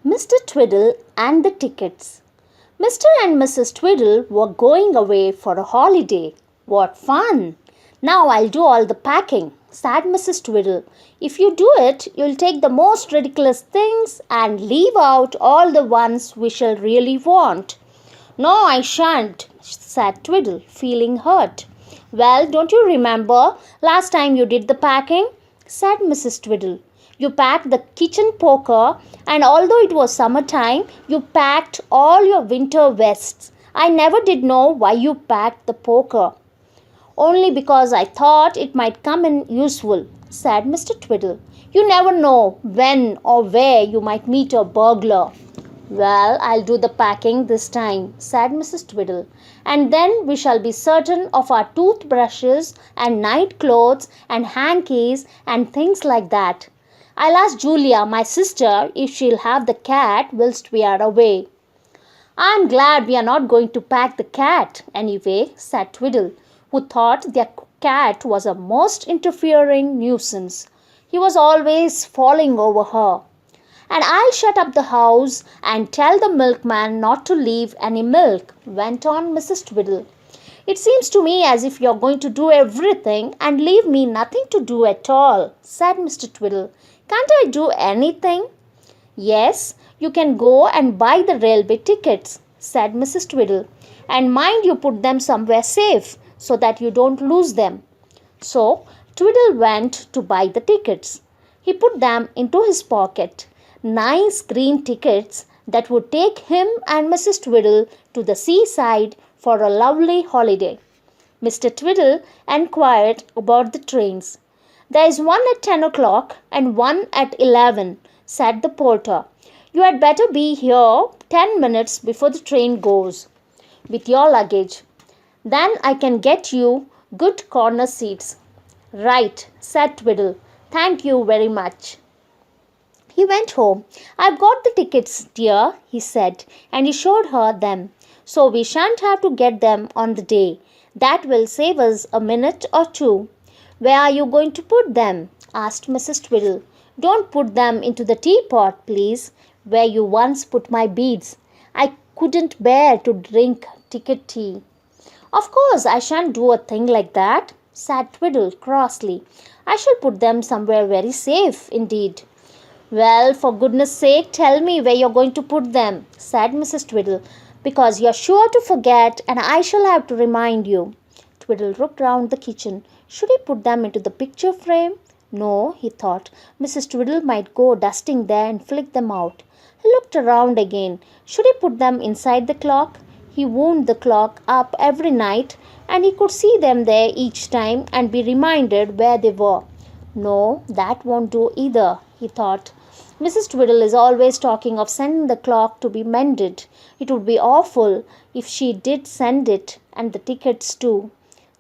Mr. Twiddle and the tickets. Mr. and Mrs. Twiddle were going away for a holiday. What fun! Now I'll do all the packing, said Mrs. Twiddle. If you do it, you'll take the most ridiculous things and leave out all the ones we shall really want. No, I shan't, said Twiddle, feeling hurt. Well, don't you remember last time you did the packing? Said Mrs. Twiddle. You packed the kitchen poker, and although it was summertime, you packed all your winter vests. I never did know why you packed the poker. Only because I thought it might come in useful, said Mr. Twiddle. You never know when or where you might meet a burglar. Well, I'll do the packing this time, said Mrs. Twiddle, and then we shall be certain of our toothbrushes and night clothes and hankies and things like that. I'll ask Julia, my sister, if she'll have the cat whilst we are away. I'm glad we are not going to pack the cat anyway, said Twiddle, who thought their cat was a most interfering nuisance. He was always falling over her. And I'll shut up the house and tell the milkman not to leave any milk, went on Mrs. Twiddle. It seems to me as if you're going to do everything and leave me nothing to do at all, said Mr. Twiddle. Can't I do anything? Yes, you can go and buy the railway tickets, said Mrs. Twiddle. And mind you put them somewhere safe so that you don't lose them. So Twiddle went to buy the tickets. He put them into his pocket. Nice green tickets that would take him and Mrs. Twiddle to the seaside for a lovely holiday. Mr. Twiddle enquired about the trains. There is one at 10 o'clock and one at 11, said the porter. You had better be here 10 minutes before the train goes, with your luggage. Then I can get you good corner seats. Right, said Twiddle. Thank you very much. He went home. I've got the tickets, dear, he said, and he showed her them. So we shan't have to get them on the day. That will save us a minute or two. Where are you going to put them? Asked Mrs. Twiddle. Don't put them into the teapot, please, where you once put my beads. I couldn't bear to drink ticket tea. Of course I shan't do a thing like that, said Twiddle crossly. I shall put them somewhere very safe indeed. Well, for goodness sake, tell me where you're going to put them, said Mrs. Twiddle, because you're sure to forget and I shall have to remind you. Twiddle looked round the kitchen. Should he put them into the picture frame? No, he thought. Mrs. Twiddle might go dusting there and flick them out. He looked around again. Should he put them inside the clock? He wound the clock up every night and he could see them there each time and be reminded where they were. No, that won't do either, he thought. Mrs. Twiddle is always talking of sending the clock to be mended. It would be awful if she did send it, and the tickets too.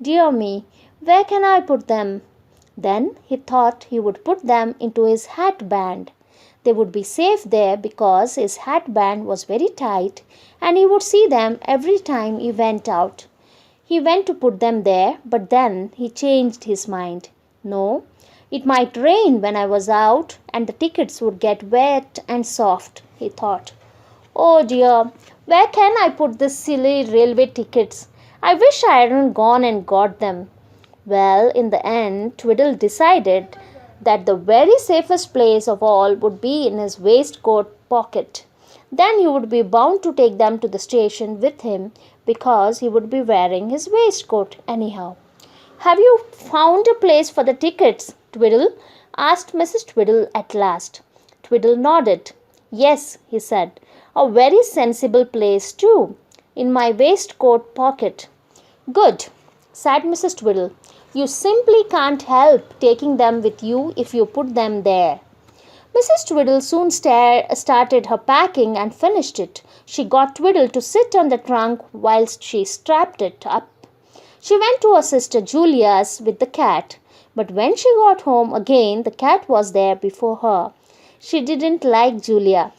Dear me, where can I put them? Then he thought he would put them into his hat band. They would be safe there because his hat band was very tight and he would see them every time he went out. He went to put them there, but then he changed his mind. No, it might rain when I was out and the tickets would get wet and soft, he thought. Oh dear, where can I put these silly railway tickets? I wish I hadn't gone and got them. Well, in the end, Twiddle decided that the very safest place of all would be in his waistcoat pocket. Then he would be bound to take them to the station with him because he would be wearing his waistcoat anyhow. Have you found a place for the tickets, Twiddle? Asked Mrs. Twiddle at last. Twiddle nodded. Yes, he said. A very sensible place too. In my waistcoat pocket. Good, said Mrs. Twiddle. You simply can't help taking them with you if you put them there. Mrs. Twiddle soon started her packing and finished it. She got Twiddle to sit on the trunk whilst she strapped it up. She went to her sister Julia's with the cat, but when she got home again, the cat was there before her. She didn't like Julia.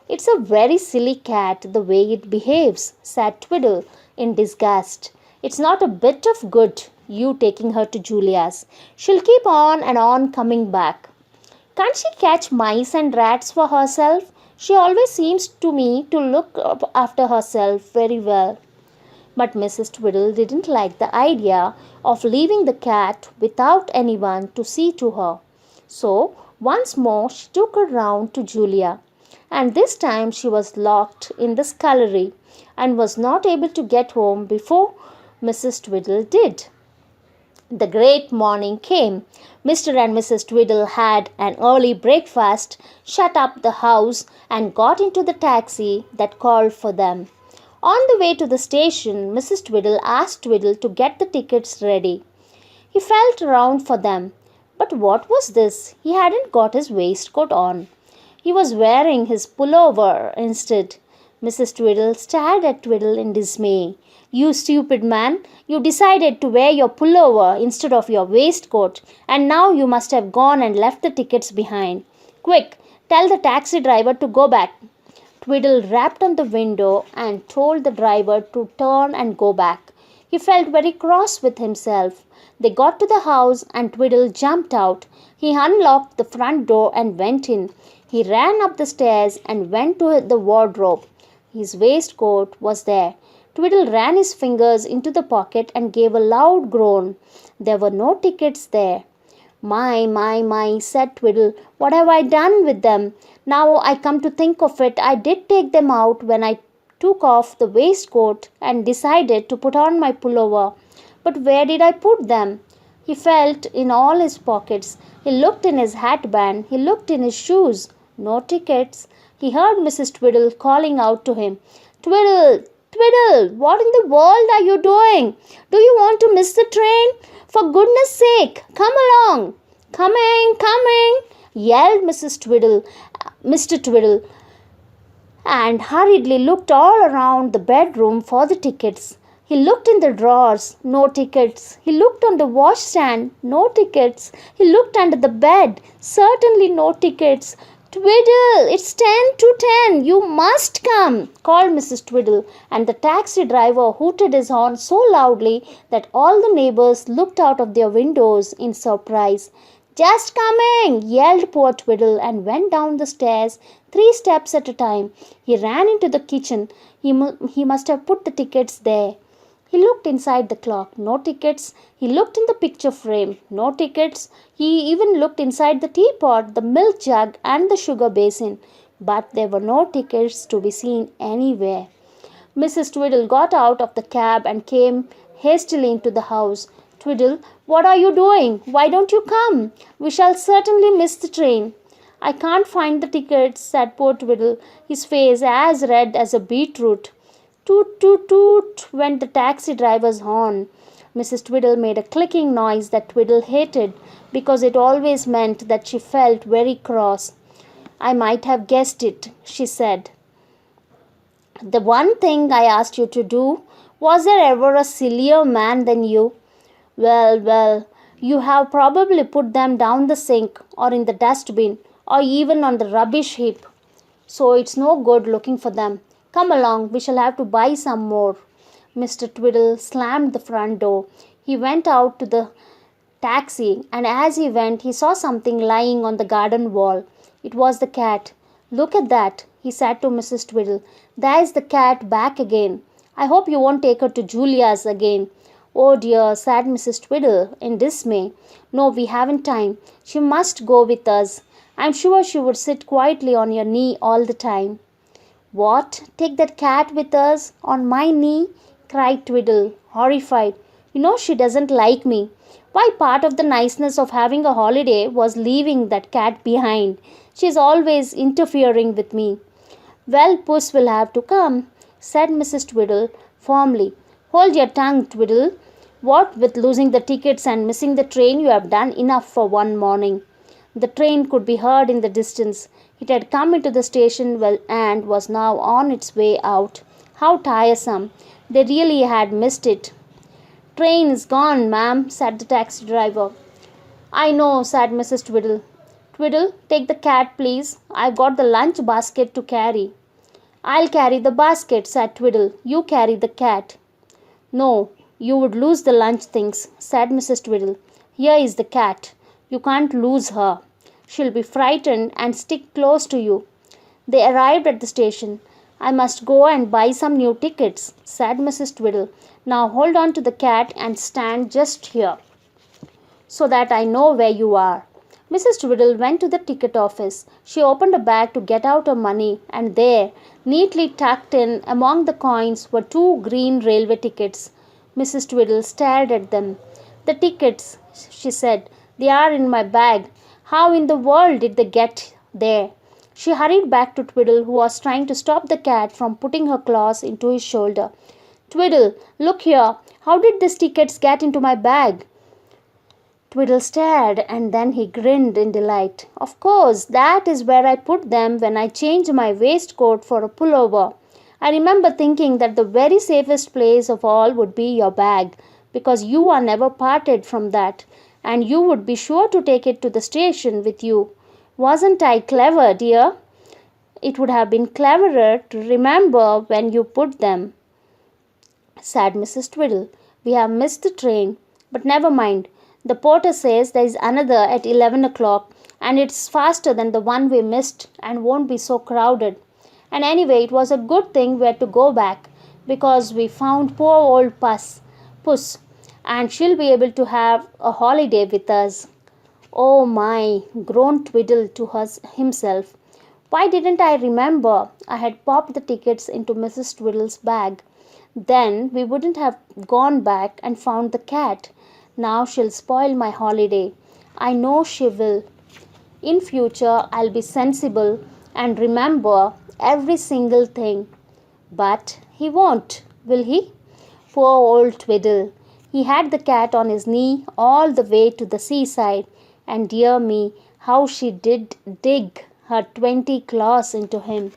It's a very silly cat, the way it behaves, said Twiddle in disgust. It's not a bit of good, you taking her to Julia's. She'll keep on and on coming back. Can't she catch mice and rats for herself? She always seems to me to look after herself very well. But Mrs. Twiddle didn't like the idea of leaving the cat without anyone to see to her. So once more she took her round to Julia, and this time she was locked in the scullery and was not able to get home before Mrs. Twiddle did. The great morning came. Mr. and Mrs. Twiddle had an early breakfast, shut up the house, and got into the taxi that called for them. On the way to the station, Mrs. Twiddle asked Twiddle to get the tickets ready. He felt around for them. But what was this? He hadn't got his waistcoat on. He was wearing his pullover instead. Mrs. Twiddle stared at Twiddle in dismay. You stupid man, you decided to wear your pullover instead of your waistcoat, and now you must have gone and left the tickets behind. Quick, tell the taxi driver to go back. Twiddle rapped on the window and told the driver to turn and go back. He felt very cross with himself. They got to the house and Twiddle jumped out. He unlocked the front door and went in. He ran up the stairs and went to the wardrobe. His waistcoat was there. Twiddle ran his fingers into the pocket and gave a loud groan. There were no tickets there. My, said Twiddle, what have I done with them? Now I come to think of it, I did take them out when I took off the waistcoat and decided to put on my pullover. But where did I put them? He felt in all his pockets. He looked in his hatband. He looked in his shoes. No tickets. He heard Mrs. Twiddle calling out to him, Twiddle, Twiddle, what in the world are you doing? Do you want to miss the train? For goodness sake, come along. Coming, yelled Mr. Twiddle, and hurriedly looked all around the bedroom for the tickets. He looked in the drawers, no tickets. He looked on the washstand, no tickets. He looked under the bed, certainly no tickets. Twiddle, it's 10 to 10. You must come, called Mrs. Twiddle, and the taxi driver hooted his horn so loudly that all the neighbors looked out of their windows in surprise. Just coming, yelled poor Twiddle and went down the stairs 3 steps at a time. He ran into the kitchen. He must have put the tickets there. He looked inside the clock, no tickets. He looked in the picture frame, no tickets. He even looked inside the teapot, the milk jug, and the sugar basin. But there were no tickets to be seen anywhere. Mrs. Twiddle got out of the cab and came hastily into the house. Twiddle, what are you doing? Why don't you come? We shall certainly miss the train. I can't find the tickets, said poor Twiddle, his face as red as a beetroot. Toot, toot, toot, went the taxi driver's horn. Mrs. Twiddle made a clicking noise that Twiddle hated because it always meant that she felt very cross. I might have guessed it, she said. The one thing I asked you to do, was there ever a sillier man than you? Well, you have probably put them down the sink or in the dustbin or even on the rubbish heap. So it's no good looking for them. Come along, we shall have to buy some more. Mr. Twiddle slammed the front door. He went out to the taxi, and as he went, he saw something lying on the garden wall. It was the cat. Look at that, he said to Mrs. Twiddle. There's the cat back again. I hope you won't take her to Julia's again. Oh dear, said Mrs. Twiddle in dismay. No, we haven't time. She must go with us. I'm sure she would sit quietly on your knee all the time. What? Take that cat with us? On my knee? Cried Twiddle, horrified. You know she doesn't like me. Why, part of the niceness of having a holiday was leaving that cat behind. She's always interfering with me. Well, Puss will have to come, said Mrs. Twiddle firmly. Hold your tongue, Twiddle. What with losing the tickets and missing the train, you have done enough for one morning. The train could be heard in the distance. It had come into the station and was now on its way out. How tiresome. They really had missed it. Train is gone, ma'am, said the taxi driver. I know, said Mrs. Twiddle. Twiddle, take the cat, please. I've got the lunch basket to carry. I'll carry the basket, said Twiddle. You carry the cat. No, you would lose the lunch things, said Mrs. Twiddle. Here is the cat. You can't lose her. She'll be frightened and stick close to you. They arrived at the station. I must go and buy some new tickets, said Mrs. Twiddle. Now hold on to the cat and stand just here so that I know where you are. Mrs. Twiddle went to the ticket office. She opened a bag to get out her money, and there, neatly tucked in among the coins, were two green railway tickets. Mrs. Twiddle stared at them. The tickets, she said, they are in my bag. How in the world did they get there? She hurried back to Twiddle, who was trying to stop the cat from putting her claws into his shoulder. Twiddle, look here. How did these tickets get into my bag? Twiddle stared and then he grinned in delight. Of course, that is where I put them when I changed my waistcoat for a pullover. I remember thinking that the very safest place of all would be your bag, because you are never parted from that, and you would be sure to take it to the station with you. Wasn't I clever, dear? It would have been cleverer to remember when you put them, said Mrs. Twiddle. We have missed the train, but never mind. The porter says there is another at 11 o'clock, and it's faster than the one we missed and won't be so crowded. And anyway, it was a good thing we had to go back, because we found poor old Puss, and she'll be able to have a holiday with us. Oh my, groaned Twiddle to himself. Why didn't I remember? I had popped the tickets into Mrs. Twiddle's bag. Then we wouldn't have gone back and found the cat. Now she'll spoil my holiday. I know she will. In future, I'll be sensible and remember every single thing. But he won't, will he? Poor old Twiddle. He had the cat on his knee all the way to the seaside, and dear me, how she did dig her 20 claws into him.